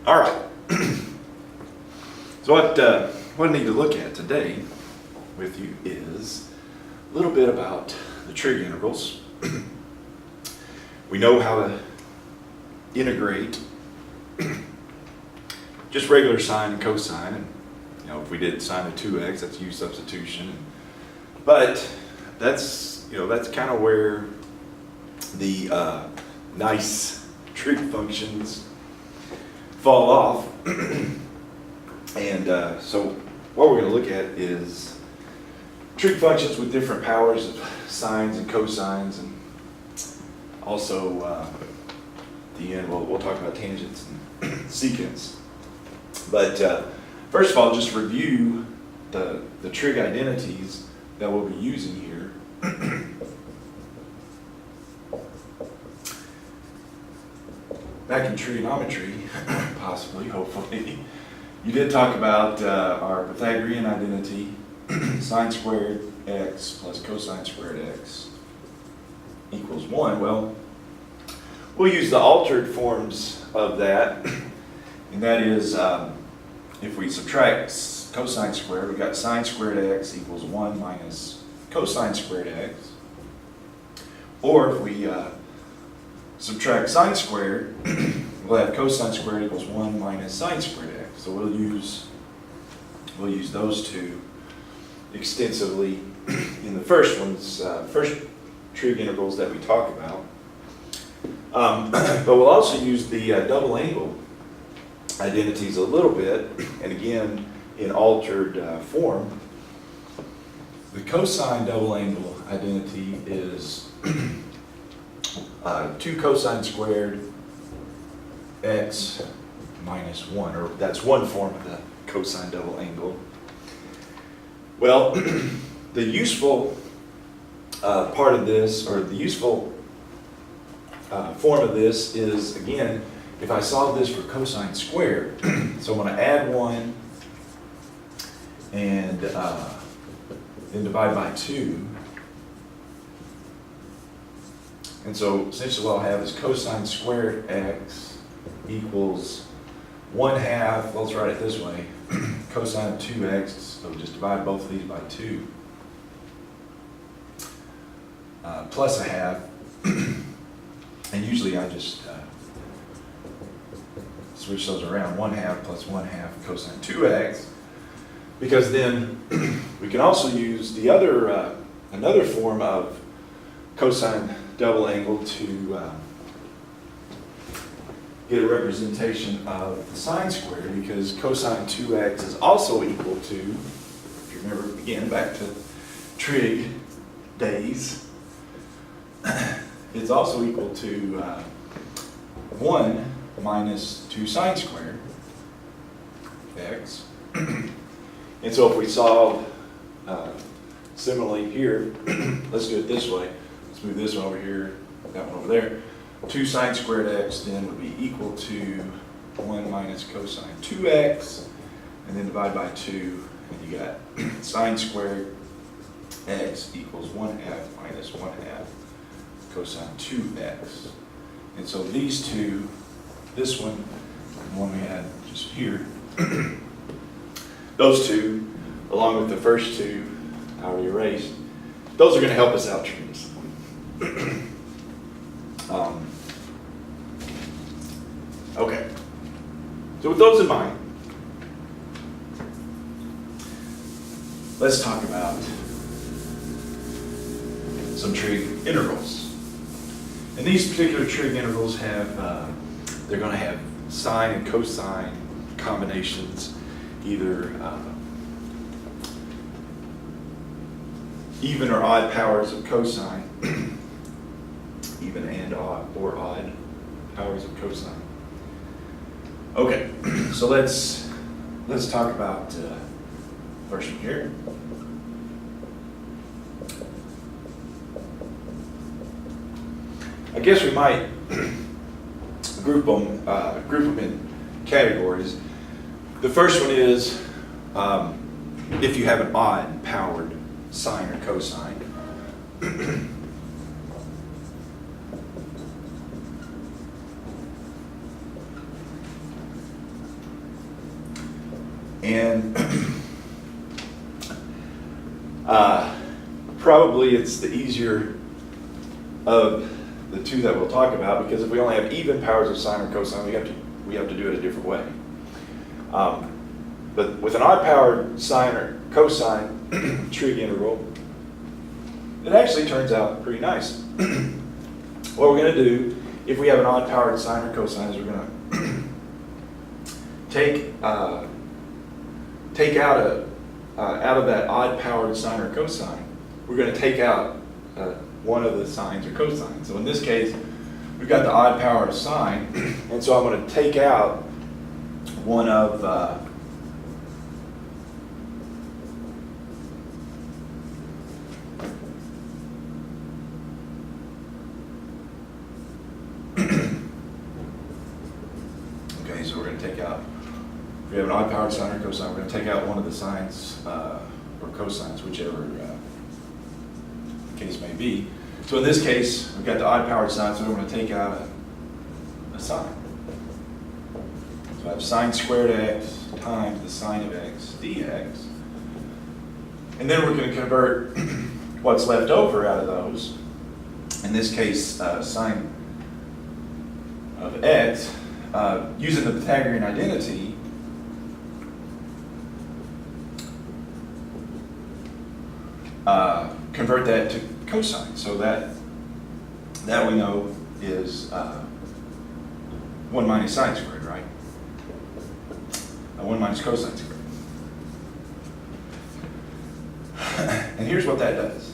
All right. So what I need to look at today with you is a little bit about the trig integrals. We know how to integrate just regular sine and cosine, and if we did sine of 2x, that's use substitution. But that's kind of where the nice trig functions fall off. And so what we're going to look at is trig functions with different powers of sines and cosines, and also at the end we'll talk about tangents and secants. But first of all, just review the trig identities that we'll be using here. Back in trigonometry, possibly, hopefully, you did talk about our Pythagorean identity, sine squared x plus cosine squared x equals 1. Well, we'll use the altered forms of that, and that is if we subtract cosine squared, we've got sine squared x equals 1 minus cosine squared x. Or if we subtract sine squared, we'll have cosine squared equals 1 minus sine squared x. So we'll use those two extensively in the first ones, first trig integrals that we talk about. But we'll also use the double angle identities a little bit, and again in altered form. The cosine double angle identity is 2 cosine squared x minus 1, or that's one form of the cosine double angle. Well, the useful part of this, or the useful form of this is, again, if I solve this for cosine squared, so I'm going to add 1 and then divide by 2. And so essentially what I'll have is cosine squared x equals 1/2, let's write it this way, cosine of 2x, so just divide both of these by 2, plus 1/2, and usually I just switch those around, 1/2 plus 1/2 cosine 2x, because then we can also use the other, another form of cosine double angle to get a representation of the sine squared, because cosine 2x is also equal to, if you remember again back to trig days, it's also equal to 1 minus 2 sine squared x. And so if we solve similarly here, let's do it this way. Let's move this one over here, that one over there. 2 sine squared x then would be equal to 1 minus cosine 2x, and then divide by 2, and you got sine squared x equals 1/2 minus 1/2 cosine 2x. And so these two, this one, and the one we had just here, those two, along with the first two I already erased, those are going to help us out tremendously. Okay, so with those in mind, let's talk about some trig integrals. And these particular trig integrals have, they're going to have sine and cosine combinations, either even or odd powers of cosine, even and odd or odd powers of cosine. Okay, so let's talk about first one here. I guess we might group them in categories. The first one is if you have an odd powered sine or cosine. And probably it's the easier of the two that we'll talk about, because if we only have even powers of sine or cosine, we have to do it a different way. But with an odd-powered sine or cosine trig integral, it actually turns out pretty nice. What we're going to do, if we have an odd-powered sine or cosine, is we're going to take out of that odd-powered sine or cosine, we're going to take out one of the sines or cosines. So in this case, we've got the odd power of sine, and so I'm going to take out one of okay, so we're going to take out, if we have an odd powered sine or cosine, we're going to take out one of the sines or cosines, whichever case may be. So in this case, we've got the odd powered sine, so we're going to take out a sine. So I have sine squared x times the sine of x dx. And then we're going to convert what's left over out of those. In this case, sine of x, using the Pythagorean identity, convert that to cosine. So that we know is 1 minus sine squared, right? 1 minus cosine squared. And here's what that does.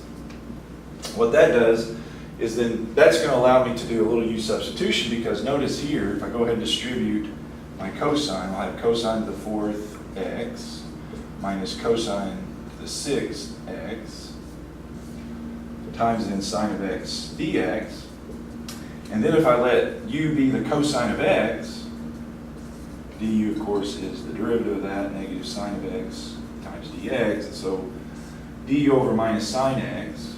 What that does is then that's going to allow me to do a little u substitution, because notice here, if I go ahead and distribute my cosine, I'll have cosine to the 4th x minus cosine to the 6th x times then sine of x dx. And then if I let u be the cosine of x, du of course is the derivative of that, negative sine of x times dx. And so du over minus sine x,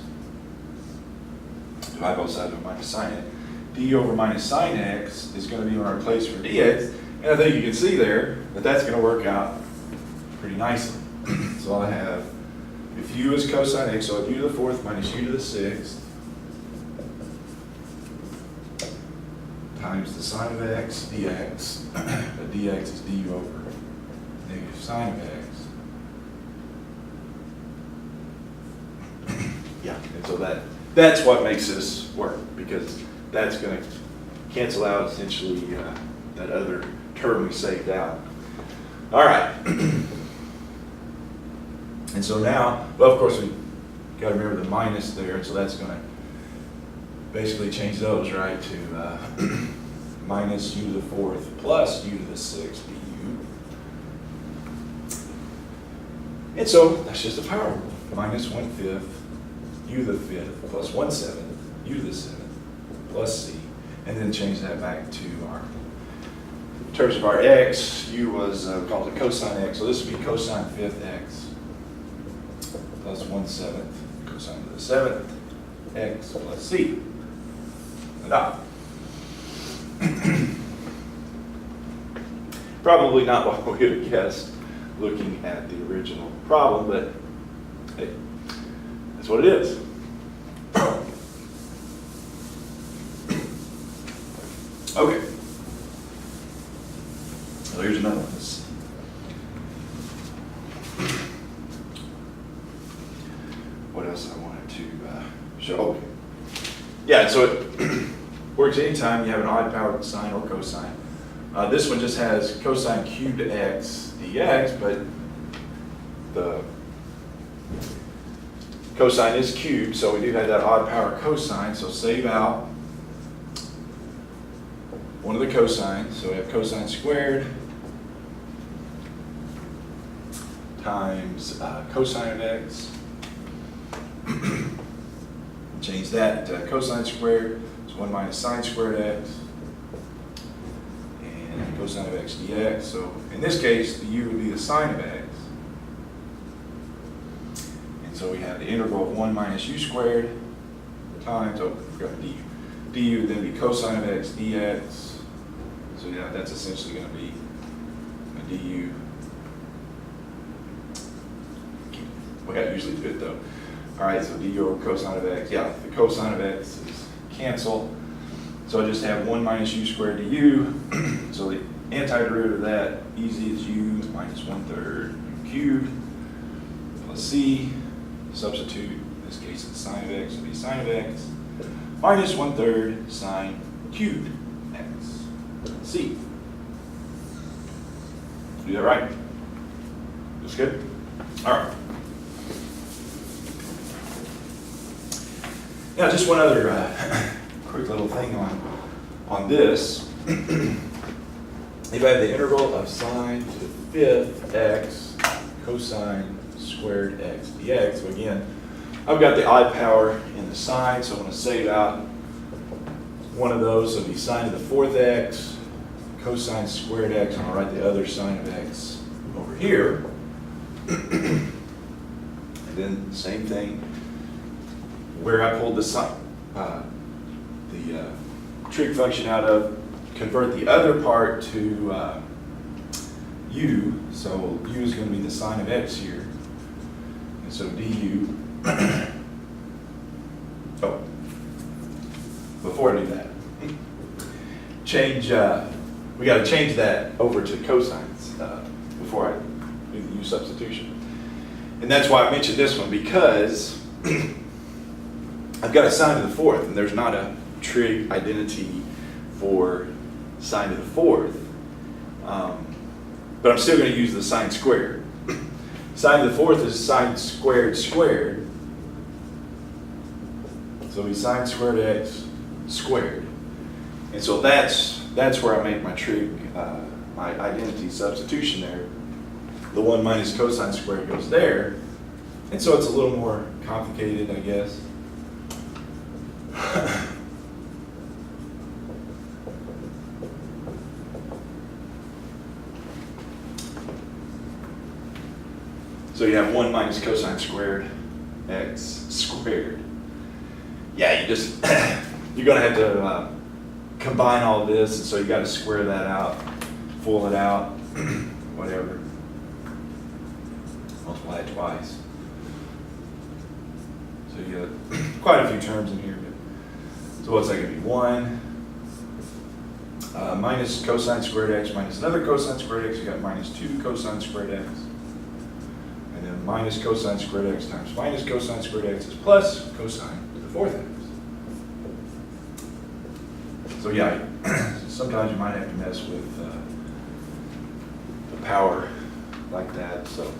divide both sides by minus sine x, du over minus sine x is going to be in our place for dx. And I think you can see there that that's going to work out pretty nicely. So I have, if u is cosine x, so I have u to the 4th minus u to the 6th times the sine of x dx. But dx is du over negative sine of x. Yeah, and so that's what makes this work, because that's going to cancel out essentially that other term we saved out. All right. And so now, well, of course, we've got to remember the minus there, so that's going to basically change those, right, to minus u to the 4th plus u to the 6th du. And so that's just a power rule. Minus 1/5 u to the 5th plus 1/7 u to the 7th plus c. And then change that back to our, in terms of our x, u was called the cosine x, so this would be cosine 5th x plus 1/7 cosine to the 7th x plus c. Now, probably not what we would have guessed looking at the original problem, but hey, that's what it is. Okay. So here's another one. Let's see. What else I wanted to show? Okay. Yeah, so it works anytime you have an odd powered sine or cosine. This one just has cosine cubed x dx, but the cosine is cubed, so we do have that odd power cosine, so save out one of the cosines. So we have cosine squared times cosine of x. Change that to cosine squared. It's 1 minus sine squared x. And cosine of x dx. So in this case, the u would be the sine of x. And so we have the integral of 1 minus u squared times, oh, we forgot du. Du would then be cosine of x dx. So yeah, that's essentially going to be a du We gotta usually do it though. All right, so du over cosine of x. Yeah, the cosine of x is cancel. So I just have 1 minus u squared du. So the antiderivative of that, easy as u minus 1/3 u cubed plus c. Substitute, in this case it's sine of x, will be sine of x minus 1/3 sine cubed x. C. Do that right? That's good? All right. Now, just one other quick little thing on this. If I have the integral of sine to the fifth x cosine squared x dx, so again, I've got the odd power in the sine, so I'm going to save out one of those. So it'll be sine to the fourth x cosine squared x, and I'll write the other sine of x over here. And then same thing, where I pulled the trig function out of, convert the other part to u, so u is going to be the sine of x here, and so du, oh, before I do that, change, we got to change that over to cosines before I do the u substitution. And that's why I mentioned this one, because I've got a sine to the fourth, and there's not a trig identity for sine to the fourth, but I'm still going to use the sine squared. Sine to the fourth is sine squared squared, so it'll be sine squared x squared. And so that's where I make my trig, my identity substitution there. The 1 minus cosine squared goes there, and so it's a little more complicated, I guess. So you have 1 minus cosine squared x squared. Yeah, you're going to have to combine all this, and so you got to square that out, full it out, whatever. Multiply it twice. So you got quite a few terms in here. So what's that going to be? 1 minus cosine squared x minus another cosine squared x. You got minus 2 cosine squared x. And then minus cosine squared x times minus cosine squared x is plus cosine to the fourth x. So yeah, sometimes you might have to mess with the power like that. So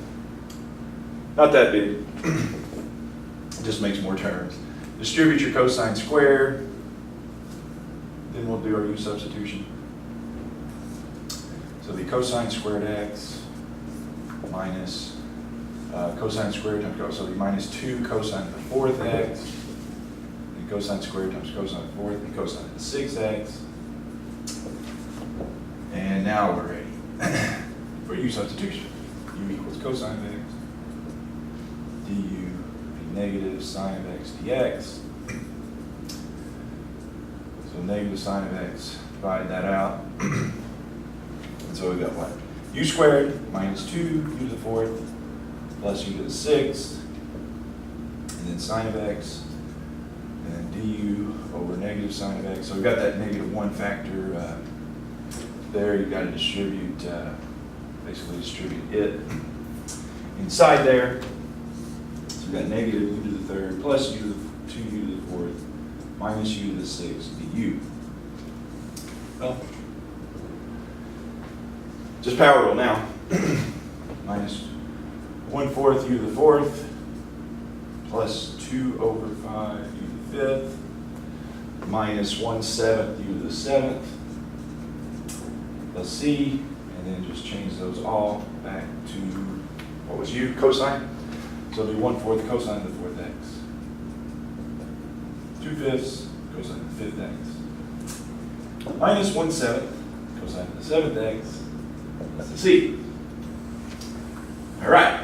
not that big. It just makes more terms. Distribute your cosine squared. Then we'll do our u substitution. So the cosine squared x minus cosine squared times cosine, so the minus 2 cosine to the fourth x, and cosine squared times cosine to the fourth, and cosine to the sixth x. And now we're ready for u substitution. U equals cosine of x, du be negative sine of x dx. So negative sine of x, divide that out. And so we've got what? U squared minus 2 u to the fourth plus u to the sixth, and then sine of x, and then du over negative sine of x. So we've got that -1 factor there. You've got to distribute, basically distribute it inside there. So we've got negative u to the third plus u to the 2u to the fourth minus u to the sixth du. Well, just power rule now. Minus 1/4 u to the fourth plus 2 over 5 u to the fifth minus 1/7 u to the seventh plus c, and then just change those all back to, what was u? Cosine. So it'll be 1/4 cosine of the fourth x. 2/5 cosine of the fifth x. Minus 1/7 cosine of the seventh x. That's the c. All right.